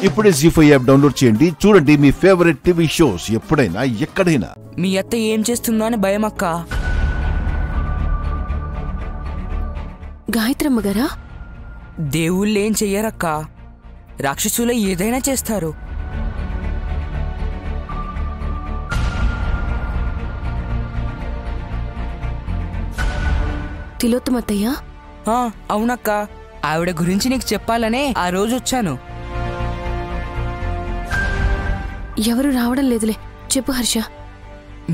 ఇప్పుడే జీ5 app download చేయండి. చూడండి మీ ఫేవరెట్ టీవీ షోస్ ఎప్పుడైనా ఎక్కడైనా. మీ అత్త ఏం చేస్తుందో అని భయం అక్క. గాయత్రమ్మ గారా? దేవుళ్ళు ఏం చెయ్యరక్క, రాక్షసులే ఏదైనా చేస్తారు. తిలోత్తమత్తయ్య? అవునక్క, ఆవిడ గురించి నీకు చెప్పాలనే ఆ రోజు వచ్చాను. ఎవరు రావడం లేదులే, చెప్పు హర్ష.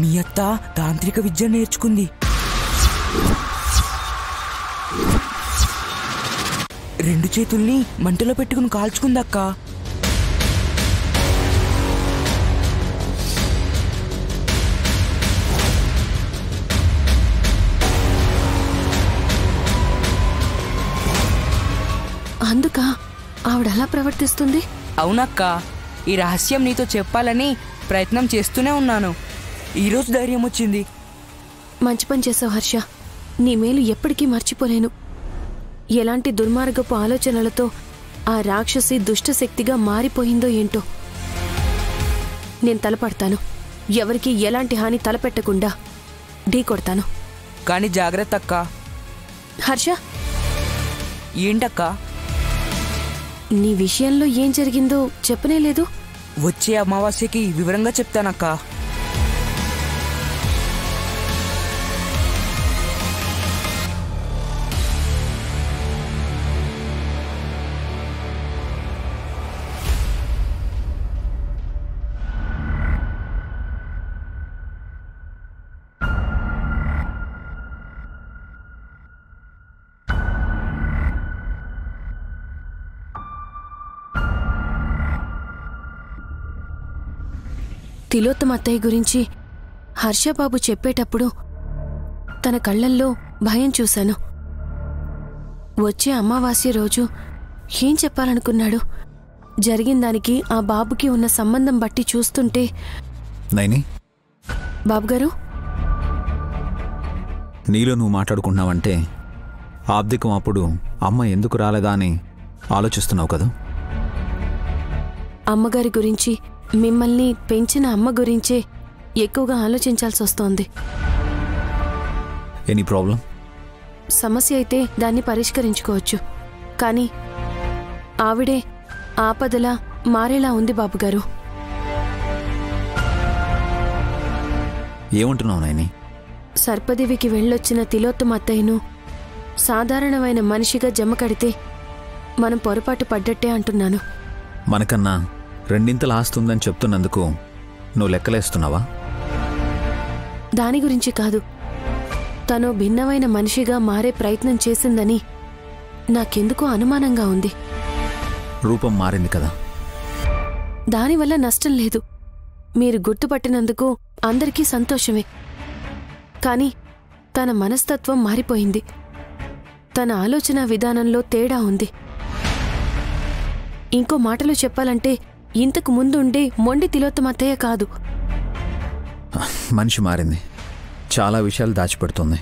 మీ అత్త తాంత్రిక విద్య నేర్చుకుంది. 2 చేతుల్ని మంటలో పెట్టుకుని కాల్చుకుందక్క. అందుక ఆవిడ అలా ప్రవర్తిస్తుంది? అవునక్క, ఈ రహస్యం నీతో చెప్పాలని ప్రయత్నం చేస్తూనే ఉన్నాను. ఈరోజు ధైర్యం వచ్చింది. మంచి పని చేసావు హర్ష. నీ మేలు ఎప్పటికీ మర్చిపోలేను. ఎలాంటి దుర్మార్గపు ఆలోచనలతో ఆ రాక్షసి దుష్టశక్తిగా మారిపోయిందో ఏంటో. నేను తలపడతాను. ఎవరికి ఎలాంటి హాని తలపెట్టకుండా ఢీ కొడతాను. కానీ జాగ్రత్త అక్క. హర్ష, ఏంటక్క? నీ విషయంలో ఏం జరిగిందో చెప్పనే లేదు. వచ్చే అమావాస్యకి వివరంగా చెప్తానక్క. తిలోత్తమ అత్తయ్య గురించి హర్షబాబు చెప్పేటప్పుడు తన కళ్ళల్లో భయం చూశాను. వచ్చే అమావాస్య రోజు ఏం చెప్పాలనుకున్నాడు? జరిగిన దానికి ఆ బాబుకి ఉన్న సంబంధం బట్టి చూస్తుంటే. నైని, బాబుగారు, నీలో నువ్వు మాట్లాడుకుంటున్నావంటే ఆబ్దికం అప్పుడు అమ్మ ఎందుకు రాలేదా అని ఆలోచిస్తున్నావు కదా? అమ్మగారి గురించి, మిమ్మల్ని పెంచిన అమ్మ గురించే ఎక్కువగా ఆలోచించాల్సి వస్తోంది. Any problem? సమస్య అయితే దాన్ని పరిష్కరించుకోవచ్చు, కానీ ఆవిడే ఆపదలా మారేలా ఉంది బాబుగారు. ఏమంటున్నావు నైని? సర్పదేవికి వెళ్ళొచ్చిన తిలోత్తమ అత్తయ్యను సాధారణమైన మనిషిగా జమకడితే మనం పొరపాటు పడ్డట్టే అంటున్నాను. మనకన్నా రెండింతలు ఆస్తుందని చెప్తున్నందుకు నువ్వు లెక్కలేస్తున్నావా? దాని గురించి కాదు, తను భిన్నమైన మనిషిగా మారే ప్రయత్నం చేసిందని నాకెందుకో అనుమానంగా ఉంది. రూపం మారింది కదా? దానివల్ల నష్టం లేదు. మీరు గుర్తుపట్టినందుకు అందరికీ సంతోషమే. కానీ తన మనస్తత్వం మారిపోయింది. తన ఆలోచన విధానంలో తేడా ఉంది. ఇంకో మాటలో చెప్పాలంటే ఇంతకు ముందుండే మొండి తిలోత్తమ అత్తయ్య కాదు. మనిషి మారింది, చాలా విషయాలు దాచిపెడుతుంది.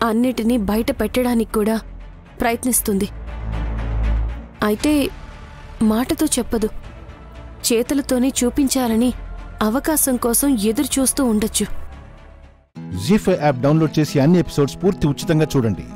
అన్నిటినీ బయట పెట్టడానికి కూడా ప్రయత్నిస్తుంది. అయితే మాటతో చెప్పదు, చేతులతోనే చూపించాలని అవకాశం కోసం ఎదురు చూస్తూ ఉండొచ్చు. జీ5 యాప్ డౌన్లోడ్ చేసి అన్ని ఎపిసోడ్స్ పూర్తి ఉచితంగా చూడండి.